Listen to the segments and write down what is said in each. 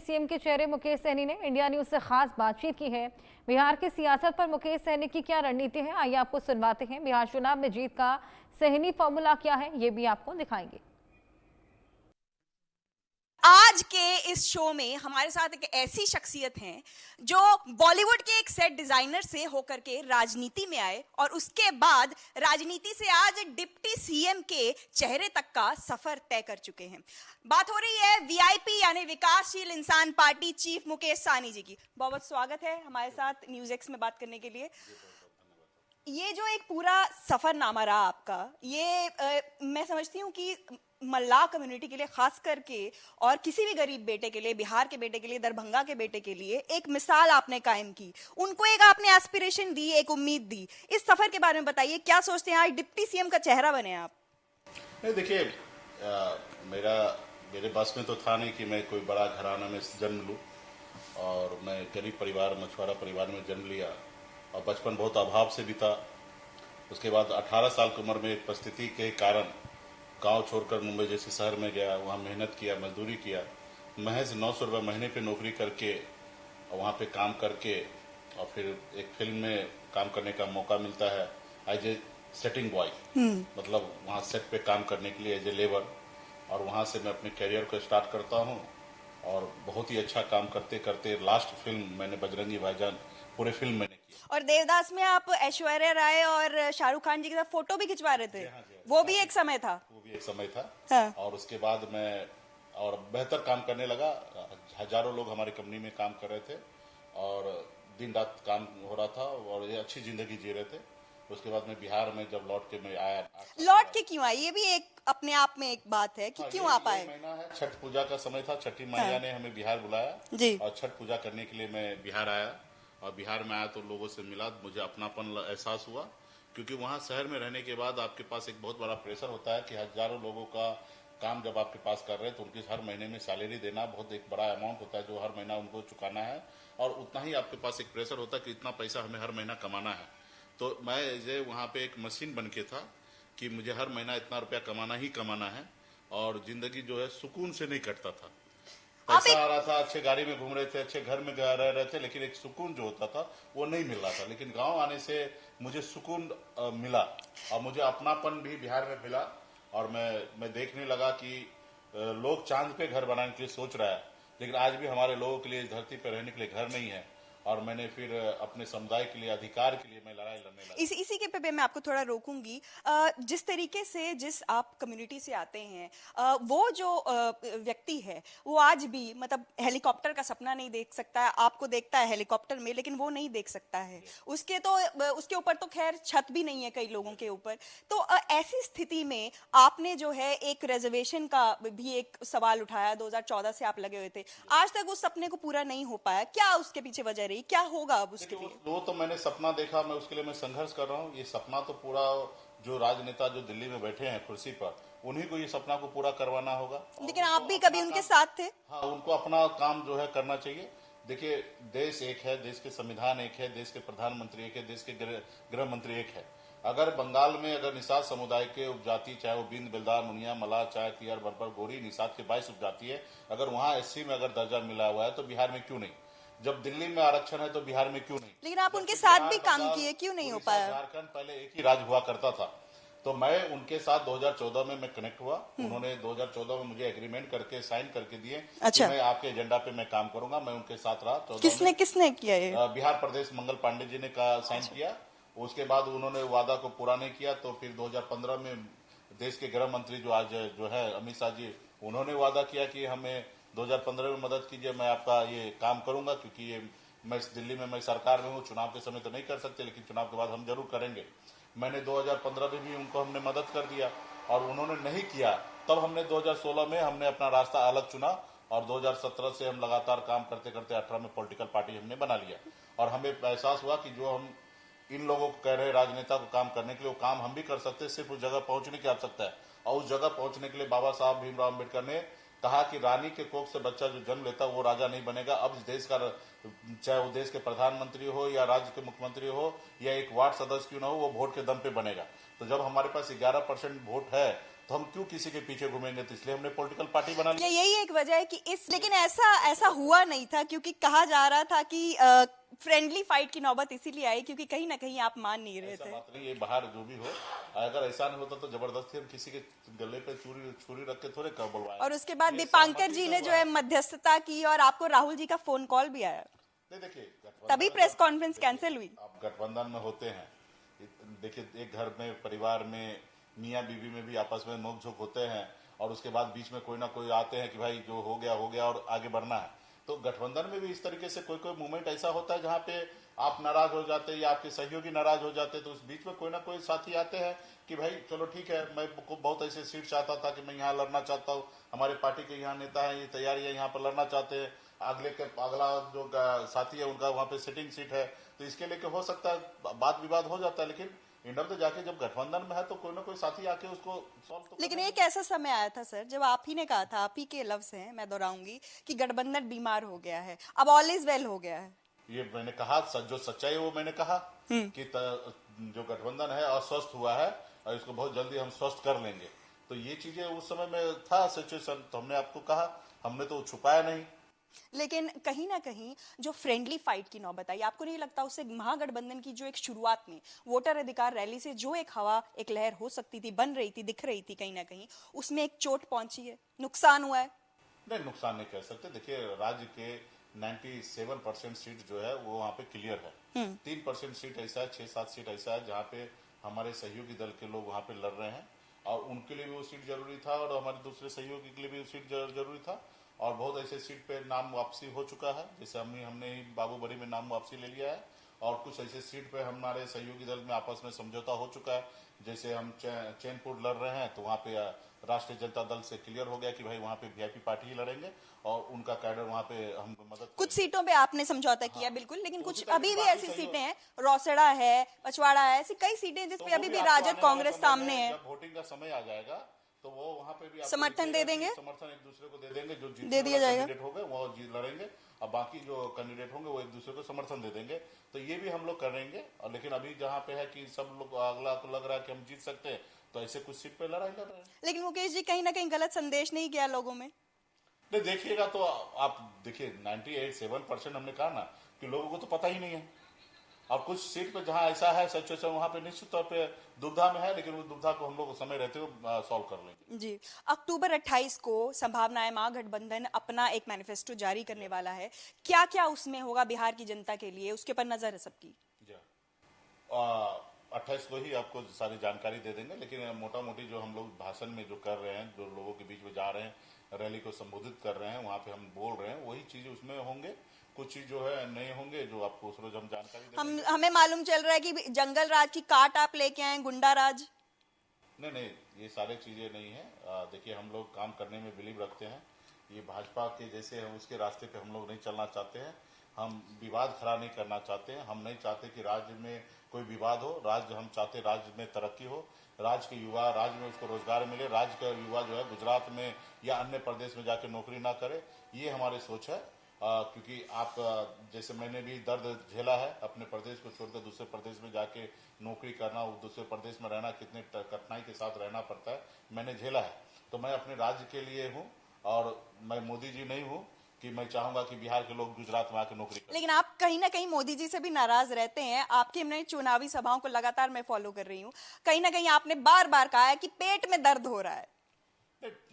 Deputy CM के चेहरे मुकेश सहनी ने इंडिया न्यूज से खास बातचीत की है। बिहार की सियासत पर मुकेश सहनी की क्या रणनीति है, आइए आपको सुनवाते हैं। बिहार चुनाव में जीत का सहनी फॉर्मूला क्या है, ये भी आपको दिखाएंगे। आज के इस शो में हमारे साथ एक ऐसी शख्सियत हैं जो बॉलीवुड के एक सेट डिजाइनर से होकर के राजनीति में आए और उसके बाद राजनीति से आज डिप्टी सीएम के चेहरे तक का सफर तय कर चुके हैं। बात हो रही है वीआईपी यानी विकासशील इंसान पार्टी चीफ मुकेश सहनी जी की। बहुत बहुत स्वागत है हमारे साथ न्यूज़ एक्स में बात करने के लिए। ये जो एक पूरा सफरनामा रहा आपका, ये मैं समझती हूँ कि मल्लाह कम्युनिटी के लिए खास करके और किसी भी गरीब बेटे के लिए, बिहार के बेटे के लिए, दरभंगा के बेटे के लिए एक मिसाल आपने कायम की, उनको एक आपने एस्पिरेशन दी, एक उम्मीद दी। इस सफर के बारे में बताइए, क्या सोचते हैं आज डिप्टी सीएम का चेहरा बने आप? नहीं, देखिए, मेरे बस में तो था नहीं कि मैं कोई बड़ा घराना में जन्म लूं, और मैं गरीब परिवार, मछुआरा परिवार में जन्म लिया और बचपन बहुत अभाव से बीता। उसके बाद 18 साल की उम्र में एक परिस्थिति के कारण गांव छोड़कर मुंबई जैसे शहर में गया। वहाँ मेहनत किया, मजदूरी किया, महज 900 रुपये महीने पे नौकरी करके और वहाँ पे काम करके, और फिर एक फिल्म में काम करने का मौका मिलता है एज ए सेटिंग बॉय, मतलब वहाँ सेट पे काम करने के लिए एज ए लेबर। और वहाँ से मैं अपने करियर को स्टार्ट करता हूँ और बहुत ही अच्छा काम करते करते लास्ट फिल्म मैंने बजरंगी भाईजान पूरे फिल्म मैंने की। और देवदास में आप ऐश्वर्या राय और शाहरुख खान जी के साथ फोटो भी खिंचवा रहे थे। वो भी एक समय था। वो भी एक समय था। हाँ। और उसके बाद मैं और बेहतर काम करने लगा। हजारों लोग हमारी कंपनी में काम कर रहे थे और दिन रात काम हो रहा था और ये अच्छी जिंदगी जी रहे थे। उसके बाद मैं बिहार में जब लौट के मैं आया। लौट के क्यों आए, ये भी एक अपने आप में एक बात है कि क्यों आप आए? महीना है, छठ पूजा का समय था, छठी मैया ने हमें बिहार बुलाया जी। और छठ पूजा करने के लिए मैं बिहार आया। और बिहार में आया तो लोगों से मिला, मुझे अपनापन एहसास हुआ, क्योंकि वहाँ शहर में रहने के बाद आपके पास एक बहुत बड़ा प्रेशर होता है कि हजारों लोगों का काम जब आपके पास कर रहे हैं तो उनकी हर महीने में सैलरी देना बहुत एक बड़ा अमाउंट होता है जो हर महीना उनको चुकाना है, और उतना ही आपके पास एक प्रेशर होता है कि इतना पैसा हमें हर महीना कमाना है। तो मैं जो वहाँ पे एक मशीन बन के था कि मुझे हर महीना इतना रुपया कमाना ही कमाना है, और जिंदगी जो है सुकून से नहीं कटता था। पैसा आ रहा था, अच्छे गाड़ी में घूम रहे थे, अच्छे घर में रह रहे थे, लेकिन एक सुकून जो होता था वो नहीं मिल रहा था। लेकिन गांव आने से मुझे सुकून मिला और मुझे अपनापन भी बिहार में मिला। और मैं देखने लगा कि लोग चांद पे घर बनाने के लिए सोच रहा है, लेकिन आज भी हमारे लोगों के लिए धरती पर रहने के लिए घर नहीं है। और मैंने फिर अपने समुदाय के लिए, अधिकार के लिए मैं लड़ाई लड़ने लगा। इसी के पे मैं आपको थोड़ा रोकूंगी। जिस तरीके से जिस आप कम्युनिटी से आते हैं, वो जो व्यक्ति है वो आज भी मतलब हेलीकॉप्टर का सपना नहीं देख सकता है। आपको देखता है हेलीकॉप्टर में, लेकिन वो नहीं देख सकता है। उसके ऊपर तो खैर छत भी नहीं है कई लोगों के ऊपर। तो ऐसी स्थिति में आपने जो है एक रिजर्वेशन का भी एक सवाल उठाया, 2014 से आप लगे हुए थे, आज तक उस सपने को पूरा नहीं हो पाया। क्या उसके पीछे वजह रही, क्या होगा अब उसके लिए? वो तो मैंने सपना देखा, मैं उसके लिए मैं संघर्ष कर रहा हूँ। ये सपना तो पूरा जो राजनेता जो दिल्ली में बैठे हैं कुर्सी पर, उन्हीं को ये सपना को पूरा करवाना होगा। लेकिन आप भी कभी उनके साथ थे। हाँ, उनको अपना काम जो है करना चाहिए। देखिए, देश एक है, देश के संविधान एक है, देश के प्रधानमंत्री एक है, देश के गृह मंत्री एक है। अगर बंगाल में अगर निषाद समुदाय के उपजाति, चाहे वो बिंद, बिलदार, मुनिया, मलाह, चाय, तियर, बरबर, गोरी, निषाद के 22 उपजाति है, अगर वहाँ एससी में अगर दर्जा मिला हुआ है तो बिहार में क्यों नहीं? जब दिल्ली में आरक्षण है तो बिहार में क्यों नहीं? लेकिन आप उनके साथ भी काम किए, क्यों नहीं हो पाया? झारखंड पहले एक ही राज्य हुआ करता था, तो मैं उनके साथ 2014 में मैं कनेक्ट हुआ। उन्होंने 2014 में मुझे एग्रीमेंट करके साइन करके दिए। अच्छा। मैं आपके एजेंडा पे मैं काम करूंगा। मैं उनके साथ रहा। किसने किया ये? बिहार प्रदेश मंगल पांडे जी ने का साइन किया। उसके बाद उन्होंने वादा को पूरा नहीं किया, तो फिर 2015 में देश के गृह मंत्री जो आज जो है अमित शाह जी, उन्होंने वादा किया कि हमें 2015 में मदद कीजिए, मैं आपका ये काम करूंगा, क्योंकि ये मैं दिल्ली में मैं सरकार में हूँ, चुनाव के समय तो नहीं कर सकते, लेकिन चुनाव के बाद हम जरूर करेंगे। मैंने 2015 में भी उनको हमने मदद कर दिया और उन्होंने नहीं किया। तब हमने 2016 में हमने अपना रास्ता अलग चुना और 2017 से हम लगातार काम करते करते 18 में पॉलिटिकल पार्टी हमने बना लिया। और हमें एहसास हुआ कि जो हम इन लोगों को कह रहे राजनेता को काम करने के लिए, वो काम हम भी कर सकते हैं, सिर्फ उस जगह पहुंचने की आवश्यकता है। और उस जगह पहुंचने के लिए बाबा साहब भीमराव अम्बेडकर ने कहा कि रानी के कोख से बच्चा जो जन्म लेता है वो राजा नहीं बनेगा। अब देश का, चाहे वो देश के प्रधानमंत्री हो या राज्य के मुख्यमंत्री हो या एक वार्ड सदस्य क्यों ना हो, वो वोट के दम पे बनेगा। तो जब हमारे पास 11% वोट है तो हम क्यों किसी के पीछे घूमेंगे? तो इसलिए हमने पॉलिटिकल पार्टी बना ली। यही एक वजह है कि लेकिन ऐसा हुआ नहीं था, क्योंकि कहा जा रहा था कि फ्रेंडली फाइट की नौबत इसीलिए आई क्योंकि कहीं ना कहीं आप मान नहीं रहे ऐसा थे। बात नहीं, ये बाहर जो भी हो, अगर ऐसा नहीं होता तो जबरदस्ती हम किसी के गले पे छुरी रख के थोड़े कर बुलवाए। और उसके बाद ये दीपांकर सहमति जी से ने हुआ जो है मध्यस्थता की और आपको राहुल जी का फोन कॉल भी आया, नहीं, देखिए तभी प्रेस कॉन्फ्रेंस कैंसिल हुई। आप गठबंधन में होते हैं, देखिए एक घर में परिवार में मियाँ बीवी में भी आपस में नोकझोंक होते हैं और उसके बाद बीच में कोई ना कोई आते हैं कि भाई जो हो गया और आगे बढ़ना है। तो गठबंधन में भी इस तरीके से कोई मूवमेंट ऐसा होता है जहाँ पे आप नाराज हो जाते हैं या आपके सहयोगी नाराज हो जाते हैं, तो उस बीच में कोई ना कोई साथी आते हैं कि भाई चलो ठीक है, मैं बहुत ऐसे सीट चाहता था कि मैं यहाँ लड़ना चाहता हूँ, हमारे पार्टी के यहाँ नेता है, ये तैयारी है, यहाँ पर लड़ना चाहते हैं, अगला जो साथी है उनका वहाँ पे सिटिंग सीट है, तो इसके लेके हो सकता है बात विवाद हो जाता है। लेकिन इंडर तो जाके जब गठबंधन में है तो कोई ना कोई साथी आके उसको सॉल्व तो लेकिन एक ऐसा समय आया था सर जब आप ही ने कहा था, आप ही के लफ्ज हैं, मैं दोहराऊंगी, कि गठबंधन बीमार हो गया है, अब ऑल इज वेल हो गया है। ये मैंने कहा, जो सच्चाई है वो मैंने कहा कि जो गठबंधन है अस्वस्थ हुआ है और इसको बहुत जल्दी हम स्वस्थ कर लेंगे। तो ये चीजें उस समय में था सिचुएशन, तो हमने आपको कहा, हमने तो छुपाया नहीं। लेकिन कहीं ना कहीं जो फ्रेंडली फाइट की नौबत आई, आपको नहीं लगता उससे महागठबंधन की जो एक शुरुआत में वोटर अधिकार रैली से जो एक हवा, एक लहर हो सकती थी, बन रही थी, दिख रही थी, कहीं ना कहीं उसमें एक चोट पहुंची है, नुकसान हुआ है? नहीं, नुकसान नहीं कह सकते। देखिए राज्य के 97% सीट जो है वो वहाँ पे क्लियर है। 3% सीट ऐसा है, 6-7 सीट ऐसा है जहाँ पे हमारे सहयोगी दल के लोग वहाँ पे लड़ रहे हैं और उनके लिए भी वो सीट जरूरी था और हमारे दूसरे सहयोगी के लिए भी वो सीट जरूरी था। और बहुत ऐसे सीट पे नाम वापसी हो चुका है, जैसे हमने बाबूबरी में नाम वापसी ले लिया है और कुछ ऐसे सीट पे हमारे सहयोगी दल में आपस में समझौता हो चुका है। जैसे हम चैनपुर लड़ रहे हैं तो वहाँ पे राष्ट्रीय जनता दल से क्लियर हो गया कि भाई वहाँ पे वीआईपी पार्टी ही लड़ेंगे और उनका कैडर वहाँ पे हम मदद कुछ सीटों पे आपने समझौता किया, बिल्कुल, लेकिन तो कुछ उसी तरह अभी भी बाकी ऐसी सहयोग- सीटें हैं, रौसड़ा है, पचवाड़ा है, ऐसी कई सीटें जिस तो पे वो अभी भी आपको राजद आने वाले कांग्रेस समय में सामने है। जब वोटिंग का समय आ जाएगा तो वो वहाँ पे भी आपको समर्थन दे दिखेगा कि देंगे? समर्थन एक दूसरे को दे देंगे, जो दे दिया जाएगा। कैंडिडेट होंगे वो लड़ेंगे और बाकी जो कैंडिडेट होंगे वो एक दूसरे को समर्थन दे देंगे। तो ये भी हम लोग करेंगे। और लेकिन अभी जहाँ पे है कि सब लोग अगला को लग रहा है कि हम जीत सकते हैं, तो ऐसे कुछ सीट पे लड़ाई लड़ रहे हैं। लेकिन मुकेश जी, कहीं ना कहीं गलत संदेश नहीं गया लोगों में? नहीं, देखिएगा तो आप देखिए 98-7% हमने कहा ना कि लोगों को तो पता ही नहीं है। और कुछ सीट पे जहां ऐसा है सिचुएशन वहां पे निश्चित तौर पे दुविधा में है, लेकिन उस दुविधा को हम लोग समय रहते हुए सॉल्व कर लेंगे। जी, अक्टूबर 28 को संभावना है महागठबंधन अपना एक मैनिफेस्टो जारी करने वाला है, क्या क्या उसमें होगा बिहार की जनता के लिए, उसके पर नजर है सबकी? 28 को ही आपको सारी जानकारी दे देंगे, लेकिन मोटा मोटी जो हम लोग भाषण में जो कर रहे हैं, जो लोगों के बीच में जा रहे हैं, रैली को संबोधित कर रहे हैं, वहां पे हम बोल रहे हैं, वही चीज उसमें होंगे। कुछ चीज जो है नए होंगे जो आपको उस रोज हम जानकारी देंगे। हमें मालूम चल रहा है कि जंगल राज की काट आप लेके आए, गुंडा राज। नहीं, ये सारे चीजें नहीं है। देखिए हम लोग काम करने में बिलीव रखते हैं, ये भाजपा के जैसे हम उसके रास्ते पे हम लोग नहीं चलना चाहते हैं। हम विवाद खड़ा नहीं करना चाहते हैं। हम नहीं चाहते कि राज्य में कोई विवाद हो। हम चाहते राज्य में तरक्की हो, राज्य के युवा, राज्य में उसको रोजगार मिले, राज्य का युवा जो है गुजरात में या अन्य प्रदेश में जाके नौकरी ना करे, ये हमारी सोच है। क्योंकि आप जैसे मैंने भी दर्द झेला है, अपने प्रदेश को छोड़कर दूसरे प्रदेश में जाके नौकरी करना, दूसरे प्रदेश में रहना, कितने कठिनाई के साथ रहना पड़ता है, मैंने झेला है। तो मैं अपने राज्य के लिए हूँ और मैं मोदी जी नहीं हूँ कि मैं चाहूंगा कि बिहार के लोग गुजरात में आके नौकरी करें। लेकिन आप कहीं ना कहीं मोदी जी से भी नाराज रहते हैं। आपकी हमने चुनावी सभाओं को लगातार मैं फॉलो कर रही हूँ, कहीं ना कहीं आपने बार बार कहा है कि पेट में दर्द हो रहा है।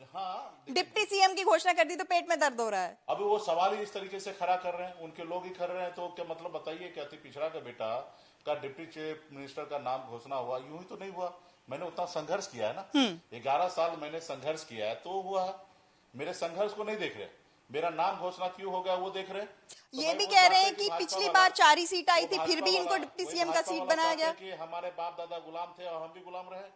हाँ, डिप्टी सीएम की घोषणा कर दी तो पेट में दर्द हो रहा है। अभी वो सवाल ही इस तरीके से खड़ा कर रहे हैं, उनके लोग ही कर रहे हैं, तो क्या मतलब बताइए कि अति पिछड़ा का बेटा का डिप्टी चीफ मिनिस्टर का नाम घोषणा हुआ, यूं ही तो नहीं हुआ। मैंने उतना संघर्ष किया है ना, 11 साल मैंने संघर्ष किया है तो हुआ है। मेरे संघर्ष को नहीं देख रहे, मेरा नाम घोषणा क्यों हो गया वो देख रहे। तो ये भी कह रहे हैं कि पिछली बार 4 ही सीट आई थी, फिर भी इनको डिप्टी सीएम का सीट बनाया गया। कि हमारे बाप दादा गुलाम थे और हम भी गुलाम रहे,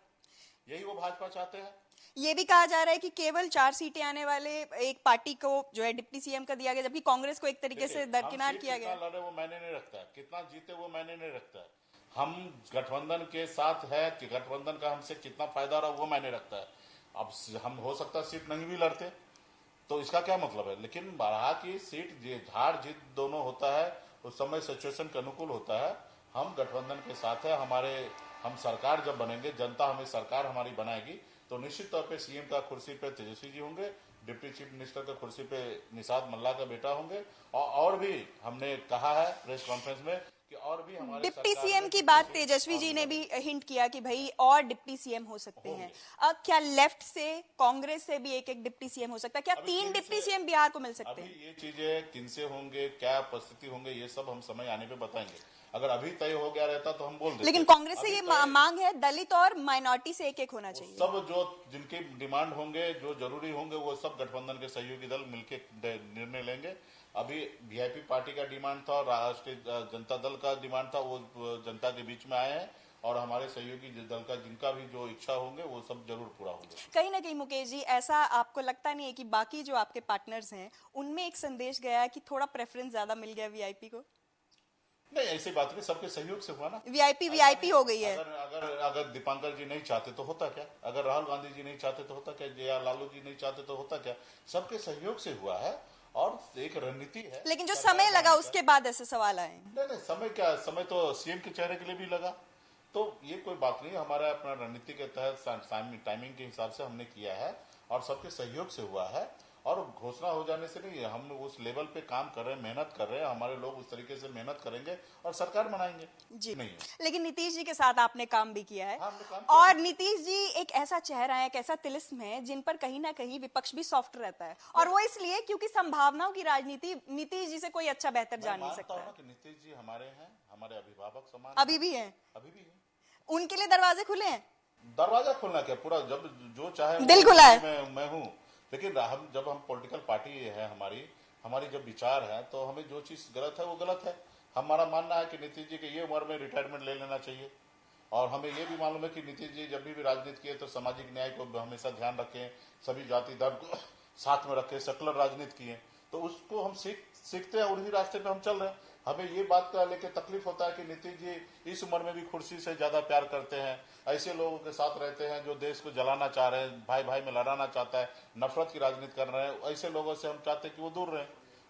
यही वो भाजपा चाहते हैं। ये भी कहा जा रहा है कि केवल 4 सीटें आने वाले एक पार्टी को जो है डिप्टी सीएम का दिया गया, जबकि कांग्रेस को एक तरीके से दरकिनार किया गया। कितना लड़े वो मैंने नहीं रखता है, कितना जीते वो मैंने नहीं रखता है। हम गठबंधन के साथ है कि गठबंधन का हमसे कितना फायदा रहा वो मैंने रखता है। अब हम हो सकता है सीट नहीं भी लड़ते तो इसका क्या मतलब है, लेकिन बारह की सीट हार जीत दोनों होता है, उस समय सिचुएशन के अनुकूल होता है। हम गठबंधन के साथ है, हम सरकार जब बनेंगे, जनता हमें सरकार हमारी बनाएगी, तो निश्चित तौर पे सीएम का कुर्सी पे तेजस्वी जी होंगे, डिप्टी चीफ मिनिस्टर का कुर्सी पे निषाद मल्ला का बेटा होंगे, और भी हमने कहा है प्रेस कॉन्फ्रेंस में कि और भी हमारे डिप्टी सरकार सीएम में की डिप्टी बात सीएम तेजस्वी और जी भी ने बढ़ेंगे। भी हिंट किया कि भाई और डिप्टी सीएम हो सकते हैं। क्या लेफ्ट से, कांग्रेस से भी एक डिप्टी सीएम हो सकता है? क्या अभी 3 किन डिप्टी से- सीएम बिहार को मिल सकते अभी हैं? ये चीजें किन से होंगे, क्या परिस्थिति होंगे, ये सब हम समय आने पे बताएंगे। अगर अभी तय हो गया रहता तो हम बोल देते। लेकिन कांग्रेस से अभी ये तय- मांग है दलित और माइनॉरिटी से एक होना चाहिए। सब जो जिनके डिमांड होंगे, जो जरूरी होंगे, वो सब गठबंधन के सहयोगी दल मिलकर निर्णय लेंगे। अभी वीआईपी पार्टी का डिमांड था और राष्ट्रीय जनता दल का डिमांड था, वो जनता के बीच में आए हैं, और हमारे सहयोगी दल का जिनका भी जो इच्छा होंगे वो सब जरूर पूरा होंगे। कहीं ना कहीं मुकेश जी, ऐसा आपको लगता नहीं है कि बाकी जो आपके पार्टनर्स हैं उनमें एक संदेश गया है कि थोड़ा प्रेफरेंस ज्यादा मिल गया वीआईपी को? नहीं, ऐसी बात नहीं, सबके सहयोग से हुआ ना। वीआईपी हो गई है। अगर अगर अगर दीपांकर जी नहीं चाहते तो होता क्या, अगर राहुल गांधी जी नहीं चाहते तो होता क्या, या लालू जी नहीं चाहते तो होता क्या, सबके सहयोग से हुआ है और एक रणनीति है। लेकिन जो समय लगा उसके बाद ऐसे सवाल आए। नहीं, समय क्या, समय तो सीएम के चेहरे के लिए भी लगा, तो ये कोई बात नहीं। हमारा अपना रणनीति के तहत टाइमिंग के हिसाब से हमने किया है और सबके सहयोग से हुआ है, और घोषणा हो जाने से नहीं, हम उस लेवल पे काम कर रहे हैं, मेहनत कर रहे हैं, हमारे लोग उस तरीके से मेहनत करेंगे और सरकार बनाएंगे जी नहीं। लेकिन नीतीश जी के साथ आपने काम भी किया है। हाँ, हमने काम किया। और नीतीश जी एक ऐसा चेहरा है, एक ऐसा तिलिस्म है जिन पर कहीं ना कहीं विपक्ष भी सॉफ्ट रहता है, और वो इसलिए क्योंकि संभावनाओं की राजनीति नीतीश जी से कोई अच्छा बेहतर जान नहीं सकता है। कि नीतीश जी हमारे हैं, हमारे अभिभावक समान अभी भी है, अभी भी है। उनके लिए दरवाजे खुले हैं। दरवाजा खोलना क्या, पूरा जब जो चाहे दिल खुला है। मैं हूँ। लेकिन जब हम पॉलिटिकल पार्टी है, हमारी जब विचार है, तो हमें जो चीज गलत है वो गलत है। हमारा मानना है कि नीतीश जी के ये उम्र में रिटायरमेंट ले लेना चाहिए, और हमें ये भी मालूम है कि नीतीश जी जब भी राजनीति किए तो सामाजिक न्याय को हमेशा ध्यान रखें, सभी जाति धर्म को साथ में रखें, सेकुलर राजनीति किए, तो उसको हम सीखते हैं, उन्हीं रास्ते पे हम चल रहे हैं। हमें ये बात का लेके तकलीफ होता है कि नीतीश जी इस उम्र में भी कुर्सी से ज्यादा प्यार करते हैं, ऐसे लोगों के साथ रहते हैं जो देश को जलाना चाह रहे हैं, भाई भाई में लड़ाना चाहता है, नफरत की राजनीति कर रहे हैं, ऐसे लोगों से हम चाहते हैं कि वो दूर रहें।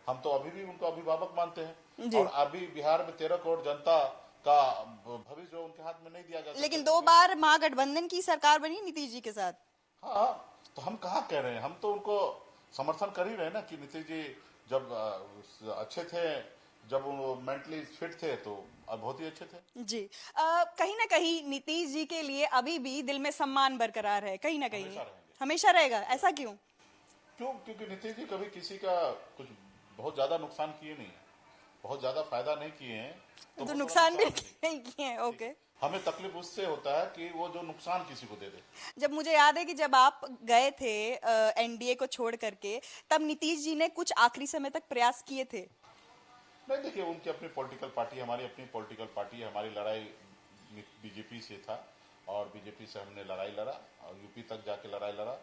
हम तो अभी भी उनको अभिभावक मानते हैं, और अभी बिहार में 13 करोड़ जनता का भविष्य उनके हाथ में नहीं दिया जा सकता। लेकिन 2 बार महागठबंधन की सरकार बनी नीतीश जी के साथ। हाँ, तो हम कहाँ कह रहे हैं, हम तो उनको समर्थन कर ही रहे हैं ना कि नीतीश जी जब अच्छे थे, जब वो मेंटली फिट थे, तो अब बहुत ही अच्छे थे जी। कहीं ना कहीं नीतीश जी के लिए अभी भी दिल में सम्मान बरकरार है, कहीं ना कहीं हमेशा रहेगा। ऐसा क्यों? क्योंकि नीतीश जी कभी किसी का कुछ बहुत ज्यादा नुकसान किए नहीं है, बहुत ज्यादा फायदा नहीं किए हैं, तो नुकसान भी नहीं किए हैं। ओके। हमें तकलीफ उससे होता है कि वो जो नुकसान किसी को दे दे। जब मुझे याद है कि जब आप गए थे एनडीए को छोड़ करके, तब नीतीश जी ने कुछ आखिरी समय तक प्रयास किए थे। नहीं, देखिए, उनकी अपनी पॉलिटिकल पार्टी, हमारी अपनी पॉलिटिकल पार्टी है। हमारी लड़ाई बीजेपी से था, और बीजेपी से हमने लड़ाई लड़ा और यूपी तक जाके लड़ाई लड़ा।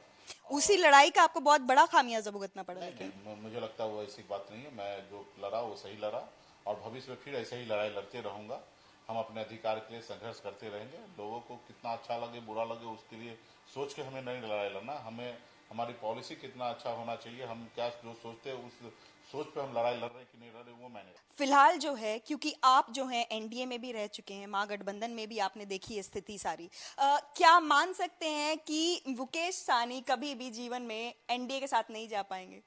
उसी लड़ाई का आपको बहुत बड़ा खामियाजा भुगतना पड़ा। नहीं, मुझे लगता है वो ऐसी बात नहीं है। मैं जो लड़ा वो सही लड़ा, और भविष्य में फिर ऐसे ही लड़ाई लड़ते रहूंगा। हम अपने अधिकार के लिए संघर्ष करते रहेंगे। लोगों को कितना अच्छा लगे बुरा लगे उसके लिए सोच के हमें नहीं लड़ाई लड़ना। हमें हमारी पॉलिसी कितना अच्छा होना चाहिए, हम क्या जो सोचते हैं उस सोच पे हम लड़ाई लड़ रहे हैं कि नहीं लड़ रहे, वो मैंने। फिलहाल जो है, क्योंकि आप जो हैं एनडीए में भी रह चुके हैं, महागठबंधन में भी आपने देखी है स्थिति सारी, क्या मान सकते हैं कि मुकेश सहनी कभी भी जीवन में एनडीए के साथ नहीं जा पाएंगे?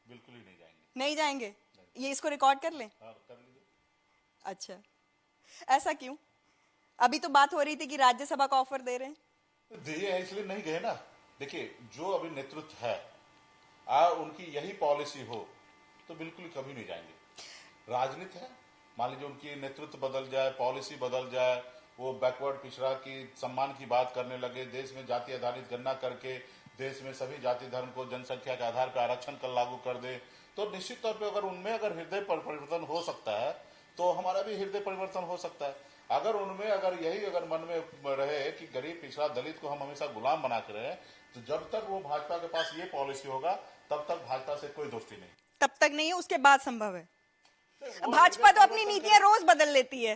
बिल्कुल ही नहीं जाएंगे। नहीं जाएंगे? ये इसको रिकॉर्ड कर लें? हाँ, कर लीजिए। अच्छा, ऐसा क्यों? अभी तो बात हो रही थी कि राज्यसभा का ऑफर दे रहे हैं। दिए है इसलिए नहीं गए ना। देखिए, जो अभी नेतृत्व है, उनकी यही पॉलिसी हो तो बिल्कुल कभी नहीं जाएंगे। राजनीति है, मान लीजिए उनकी नेतृत्व बदल जाए, पॉलिसी बदल जाए, वो बैकवर्ड पिछड़ा की सम्मान की बात करने लगे, देश में जाति आधारित गणना करके देश में सभी जाति धर्म को जनसंख्या के आधार पर आरक्षण कर लागू कर दे, तो निश्चित तौर पे अगर उनमें अगर हृदय परिवर्तन हो सकता है तो हमारा भी हृदय परिवर्तन हो सकता है। अगर उनमें अगर यही अगर मन में रहे कि गरीब पिछड़ा दलित को हम हमेशा गुलाम बना के रहे, तो जब तक वो भाजपा के पास ये पॉलिसी होगा तब तक भाजपा से कोई दोस्ती नहीं। तब तक नहीं है, उसके बाद संभव है। भाजपा तो अपनी नीतियां रोज बदल लेती है।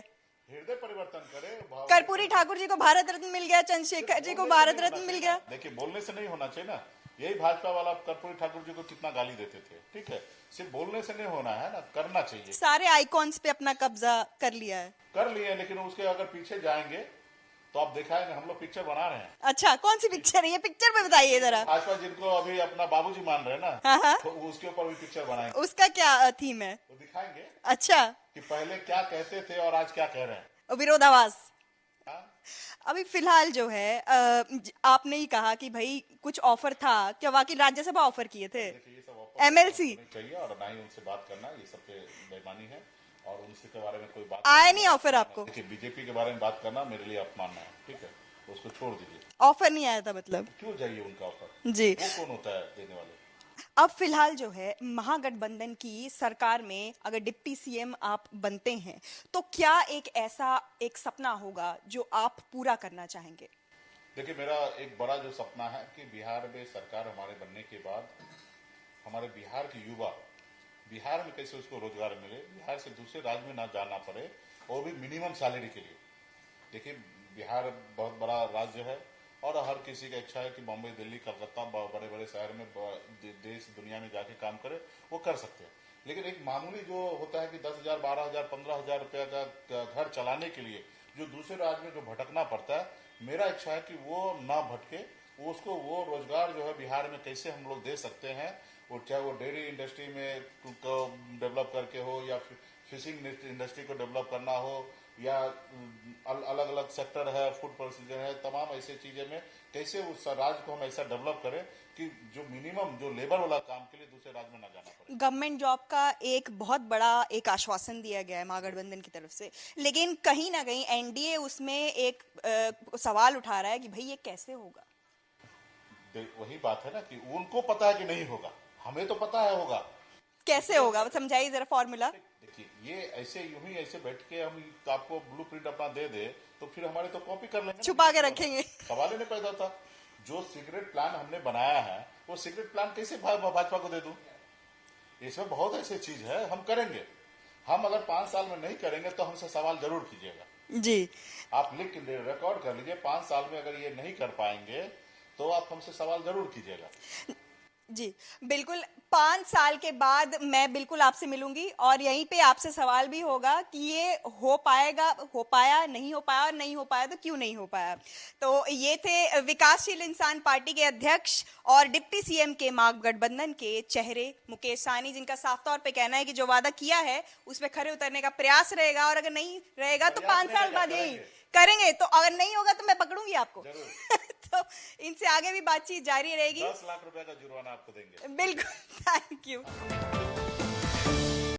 हृदय परिवर्तन करे। कर्पूरी ठाकुर जी को भारत रत्न मिल गया, चंद्रशेखर जी को भारत रत्न मिल गया। देखिए, बोलने से नहीं होना चाहिए ना। यही भाजपा वाला कर्पूरी ठाकुर जी को कितना गाली देते थे। ठीक है, सिर्फ बोलने से नहीं होना है ना, करना चाहिए। सारे आइकॉन्स पे अपना कब्जा कर लिया है। कर लिए, लेकिन उसके अगर पीछे जाएंगे तो आप दिखाएंगे, हम लोग पिक्चर बना रहे हैं। अच्छा, कौन सी पिक्चर है ये? पिक्चर में बताइए जरा। भाजपा जिनको अभी अपना बाबूजी मान रहे हैं ना, हाँ, हाँ। तो उसके ऊपर भी पिक्चर बनाएंगे। उसका क्या थीम है? तो दिखाएंगे अच्छा, कि पहले क्या कहते थे और आज क्या कह रहे हैं। विरोधाभास। हाँ? अभी फिलहाल जो है आपने ही कहा कि भाई कुछ ऑफर था, क्या वाकई राज्यसभा ऑफर किए थे? देखिए, ये सब ऑफर MLC नहीं चाहिए और ना ही उनसे बात करना, ये सब पे बेईमानी है और उनसे के बारे में कोई बात आया नहीं ऑफर आपको? देखिए, बीजेपी के बारे में बात करना मेरे लिए अपमान है, ठीक है, उसको छोड़ दीजिए। ऑफर नहीं आया था मतलब? क्यों चाहिए उनका ऑफर? जी। वो कौन होता है देने वाले? अब फिलहाल जो है महागठबंधन की सरकार में अगर डिप्टी सीएम आप बनते हैं तो क्या एक सपना होगा जो आप पूरा करना चाहेंगे? देखिए, मेरा एक बड़ा जो सपना है कि बिहार में सरकार हमारे बनने के बाद हमारे बिहार के युवा बिहार में कैसे उसको रोजगार मिले, बिहार से दूसरे राज्य में ना जाना पड़े, वो भी मिनिमम सैलरी के लिए। देखिए, बिहार बहुत बड़ा राज्य है और हर किसी का इच्छा है कि बॉम्बे, दिल्ली, कलकत्ता, बड़े बड़े शहर में देश दुनिया में जाके काम करे, वो कर सकते हैं। लेकिन एक मामूली जो होता है कि 10,000, 12,000, 15,000 रुपया का घर चलाने के लिए जो दूसरे राज्य में जो भटकना पड़ता है, मेरा इच्छा है कि वो ना भटके, उसको वो रोजगार जो है बिहार में कैसे हम लोग दे सकते हैं, वो चाहे वो डेयरी इंडस्ट्री में को डेवलप करके हो या फिशिंग इंडस्ट्री को डेवलप करना हो या अलग अलग सेक्टर है, फूड प्रोसीजर है, तमाम ऐसे चीजें में कैसे उस राज्य को हम ऐसा डेवलप करें कि जो मिनिमम जो लेबर वाला काम के लिए दूसरे राज्य में ना जाना पड़े। गवर्नमेंट जॉब का एक बहुत बड़ा एक आश्वासन दिया गया है महागठबंधन की तरफ से, लेकिन कहीं ना कहीं एनडीए उसमें एक सवाल उठा रहा है कि भाई ये कैसे होगा? वही बात है ना कि उनको पता है कि नहीं होगा, हमें तो पता है होगा। कैसे होगा समझाइए जरा फॉर्मूला। देखिए, ये ऐसे यूं ही ऐसे बैठ के हम आपको ब्लूप्रिंट अपना दे दे तो फिर हमारे तो कॉपी कर लेंगे, छुपा के रखेंगे। सवाल ही नहीं पैदा होता। जो सीक्रेट प्लान हमने बनाया है वो सीक्रेट प्लान कैसे भाजपा को दे दूं? इसमें बहुत ऐसी चीज है, हम करेंगे। हम अगर 5 साल में नहीं करेंगे तो हमसे सवाल जरूर कीजिएगा जी। आप लिख के रिकॉर्ड कर लीजिए, 5 साल में अगर ये नहीं कर पाएंगे तो आप हमसे सवाल जरूर कीजिएगा। जी बिल्कुल, 5 साल के बाद मैं बिल्कुल आपसे मिलूंगी और यहीं पे आपसे सवाल भी होगा कि ये हो पाएगा, हो पाया, नहीं हो पाया, और नहीं हो पाया तो क्यों नहीं हो पाया। तो ये थे विकासशील इंसान पार्टी के अध्यक्ष और डिप्टी सीएम के महागठबंधन के चेहरे मुकेश सहनी, जिनका साफ तौर पे कहना है कि जो वादा किया है उस पर खरे उतरने का प्रयास रहेगा और अगर नहीं रहेगा तो 5 साल बाद यही करेंगे। तो अगर नहीं होगा तो मैं पकड़ूंगी आपको। तो इनसे आगे भी बातचीत जारी रहेगी। 10 लाख रुपए का जुर्माना आपको देंगे। बिल्कुल, थैंक यू।